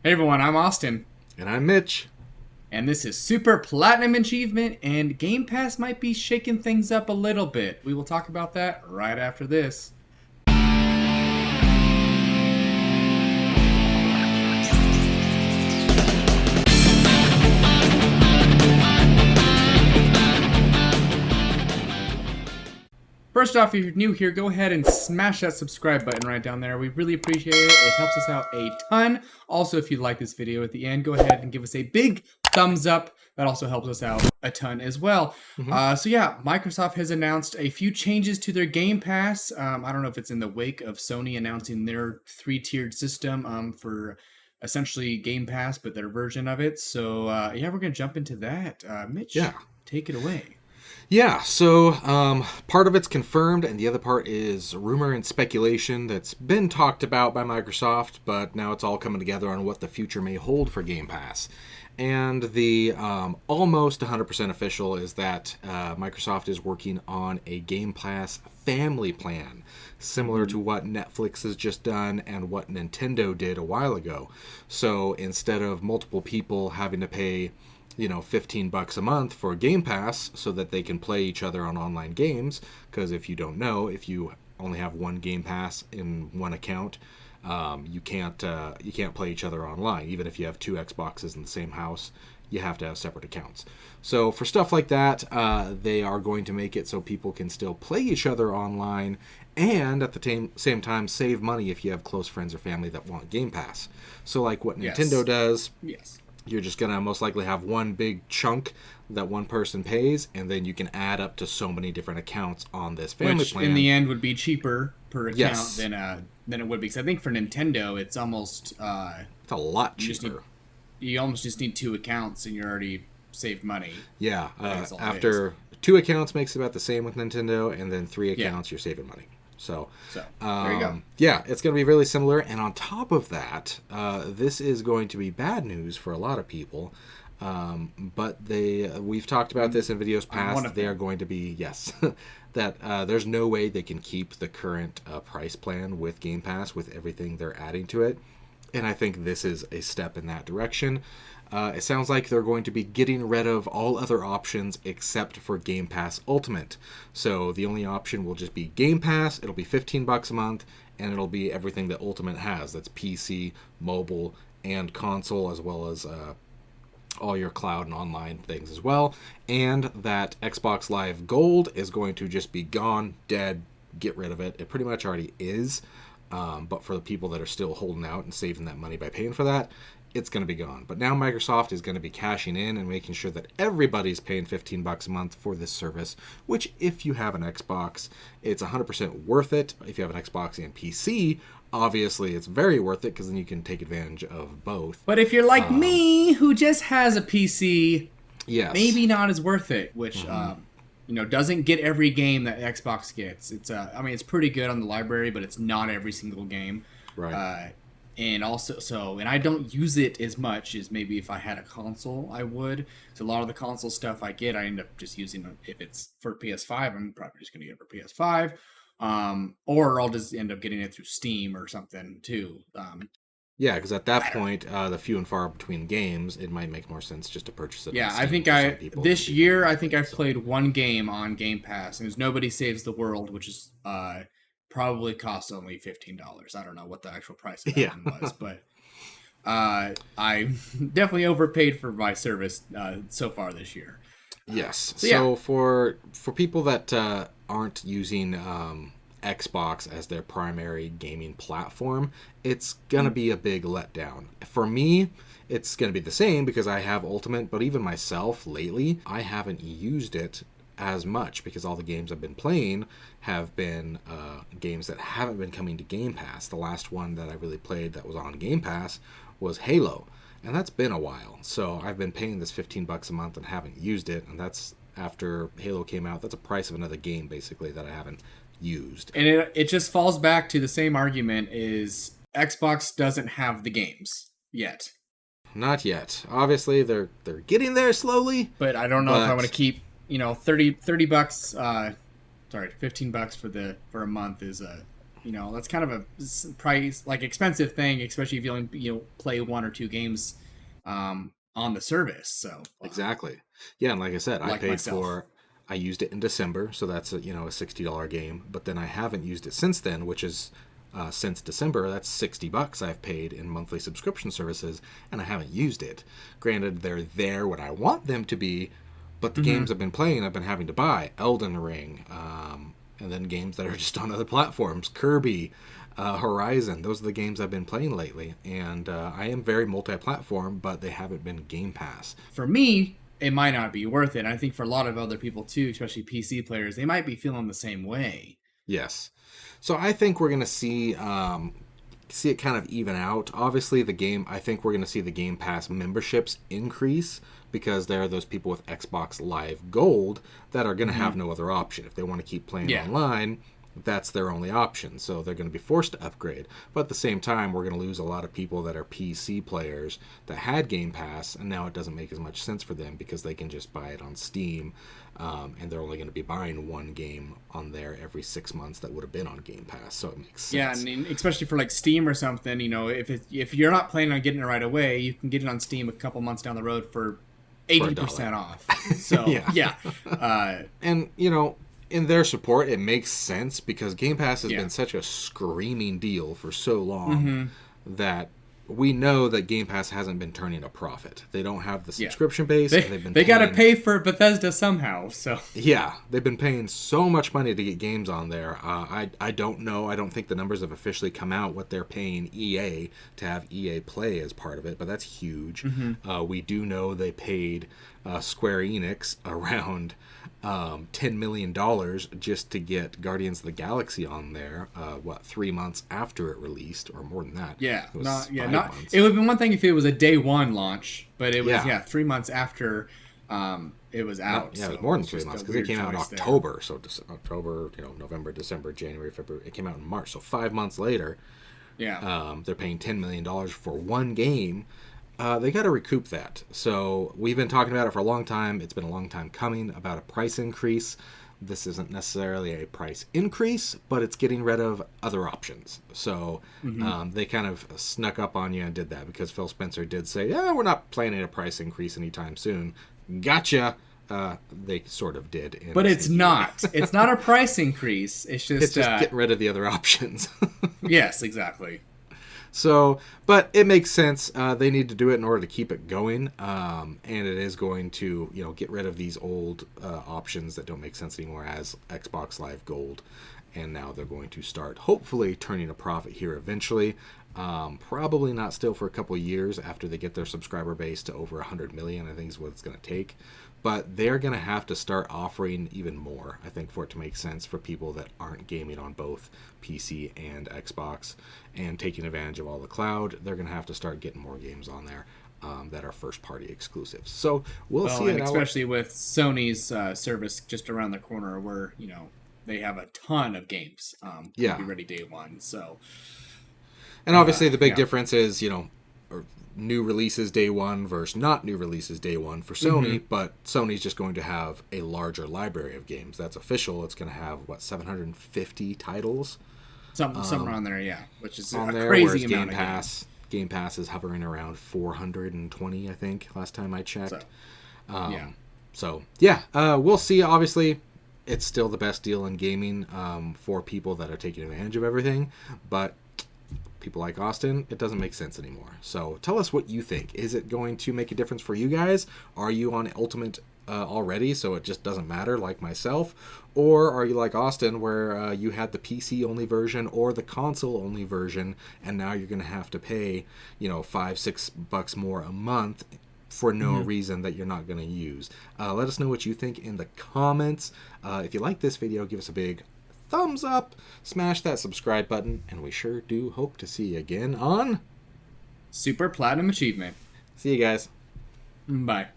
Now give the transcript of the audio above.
Hey everyone, I'm Austin, And I'm Mitch. and this is Super Platinum Achievement, and Game Pass might be shaking things up a little bit. We will talk about that right after this. First off, if you're new here, go ahead and smash that subscribe button right down there. We really appreciate it. It helps us out a ton. Also, if you like this video at the end, go ahead and give us a big thumbs up. That also helps us out a ton as well. So yeah, Microsoft has announced a few changes to their Game Pass. I don't know if it's in the wake of Sony announcing their three-tiered system for essentially Game Pass, but their version of it. So yeah, we're going to jump into that. Mitch, Yeah. take it away. Yeah, so part of it's confirmed, and the other part is rumor and speculation that's been talked about by Microsoft, but now it's all coming together on what the future may hold for Game Pass. And the almost 100% official is that Microsoft is working on a Game Pass family plan, similar to what Netflix has just done and what Nintendo did a while ago. So instead of multiple people having to pay $15 a month for Game Pass so that they can play each other on online games, because if you don't know, if you only have one Game Pass in one account, you can't play each other online. Even if you have two Xboxes in the same house, you have to have separate accounts. So for stuff like that, they are going to make it so people can still play each other online and at the same time save money if you have close friends or family that want Game Pass. So like what Nintendo does. Yes. You're just going to most likely have one big chunk that one person pays, and then you can add up to so many different accounts on this family plan. Which in the end would be cheaper per account Yes. than it would be. Because I think for Nintendo, it's almost It's a lot cheaper. You almost just need two accounts, and you're already saved money. Yeah, That's all it after two accounts makes about the same with Nintendo, and then three accounts, you're saving money. So there you go. Yeah, it's going to be really similar. And on top of that, this is going to be bad news for a lot of people. But we've talked about this in videos past. They are going to be, that there's no way they can keep the current price plan with Game Pass with everything they're adding to it. And I think this is a step in that direction. It sounds like they're going to be getting rid of all other options except for Game Pass Ultimate. So the only option will just be Game Pass. It'll be $15 a month, and it'll be everything that Ultimate has. That's PC, mobile, and console, as well as all your cloud and online things as well. And that Xbox Live Gold is going to just be gone, dead, get rid of it. It pretty much already is. But for the people that are still holding out and saving that money by paying for that, it's going to be gone. But now Microsoft is going to be cashing in and making sure that everybody's paying $15 a month for this service, which if you have an Xbox, it's 100% worth it. If you have an Xbox and PC, obviously it's very worth it because then you can take advantage of both. But if you're like me, who just has a PC, yes, maybe not as worth it, which doesn't get every game that Xbox gets. It's it's pretty good on the library, but it's not every single game. Right. And also, and I don't use it as much as maybe if I had a console, I would. So a lot of the console stuff I get, I end up just using. If it's for PS5, I'm probably just going to get it for PS5. Or I'll just end up getting it through Steam or something too. Yeah, because at that point, the few and far between games, it might make more sense just to purchase it. Yeah, I think this year I think I've played one game on Game Pass, and it was Nobody Saves the World, which is probably cost only $15. I don't know what the actual price of that one was, but I definitely overpaid for my service so far this year. Yes. So for people that aren't using Xbox as their primary gaming platform, it's going to be a big letdown. For me, it's going to be the same because I have Ultimate, but even myself lately, I haven't used it as much because all the games I've been playing have been games that haven't been coming to Game Pass. The last one that I really played that was on Game Pass was Halo, and that's been a while. So I've been paying this $15 a month and haven't used it, and that's after Halo came out. That's a price of another game basically that I haven't used. And it just falls back to the same argument: is Xbox doesn't have the games yet. Not yet. Obviously, they're getting there slowly. But I don't know if I want to keep $30 $15 for a month is that's kind of a price, like, expensive thing, especially if you only play 1 or 2 games on the service. So Exactly. Yeah, and like I said, like myself. I used it in December, so that's a $60 game. But then I haven't used it since then, which is since December. That's $60 I've paid in monthly subscription services, and I haven't used it. Granted, they're there when I want them to be, but the games I've been playing, I've been having to buy Elden Ring, and then games that are just on other platforms, Kirby. Horizon. Those are the games I've been playing lately, and I am very multi-platform, but they haven't been Game Pass. For me, it might not be worth it. I think for a lot of other people too, especially PC players, they might be feeling the same way. Yes, so I think we're gonna see it kind of even out. Obviously, I think we're gonna see the Game Pass memberships increase because there are those people with Xbox Live Gold that are gonna have no other option if they want to keep playing online. That's their only option, so they're going to be forced to upgrade. But at the same time, we're going to lose a lot of people that are PC players that had Game Pass, and now it doesn't make as much sense for them because they can just buy it on Steam, and they're only going to be buying one game on there every 6 months that would have been on Game Pass, so it makes sense. Yeah, I mean, especially for like Steam or something, if you're not planning on getting it right away, you can get it on Steam a couple months down the road for 80% off. So, yeah. And, in their support, it makes sense because Game Pass has been such a screaming deal for so long that we know that Game Pass hasn't been turning a profit. They don't have the subscription base. They got to pay for Bethesda somehow. So yeah, they've been paying so much money to get games on there. I don't know. I don't think the numbers have officially come out what they're paying EA to have EA Play as part of it, but that's huge. We do know they paid Square Enix around $10 million just to get Guardians of the Galaxy on there. 3 months after it released, or more than that? Yeah, it was months. It would have been one thing if it was a day one launch, but it was 3 months after it was out. Yeah, it was more than 3 months because it came out in October. There. So October, November, December, January, February. It came out in March. So 5 months later, they're paying $10 million for one game. They got to recoup that. So we've been talking about it for a long time. It's been a long time coming about a price increase. This isn't necessarily a price increase, but it's getting rid of other options. So they kind of snuck up on you and did that because Phil Spencer did say, yeah, we're not planning a price increase anytime soon. Gotcha. They sort of did. But it's not. It's not a price increase. It's just getting rid of the other options. Yes, exactly. So, but it makes sense. They need to do it in order to keep it going, and it is going to, get rid of these old options that don't make sense anymore as Xbox Live Gold, and now they're going to start hopefully turning a profit here eventually. Probably not still for a couple of years after they get their subscriber base to over 100 million. I think is what it's going to take. But they're going to have to start offering even more, I think, for it to make sense for people that aren't gaming on both PC and Xbox and taking advantage of all the cloud. They're going to have to start getting more games on there that are first-party exclusives. So we'll see. And especially with Sony's service just around the corner where, they have a ton of games to be ready day one. So, and obviously the big difference is, new releases day one versus not new releases day one for Sony, but Sony's just going to have a larger library of games. That's official. It's going to have 750 titles, something around there, which is on a there, crazy amount amount of games. Game Pass is hovering around 420, I think, last time I checked. We'll see. Obviously, it's still the best deal in gaming for people that are taking advantage of everything, but people like Austin, it doesn't make sense anymore. So tell us what you think. Is it going to make a difference for you guys? Are you on Ultimate already, so it just doesn't matter, like myself? Or are you like Austin, where you had the PC-only version or the console-only version, and now you're going to have to pay, $5-6 more a month for no reason that you're not going to use? Let us know what you think in the comments. If you like this video, give us a big thumbs up, smash that subscribe button, and we sure do hope to see you again on Super Platinum Achievement. See you guys. Bye.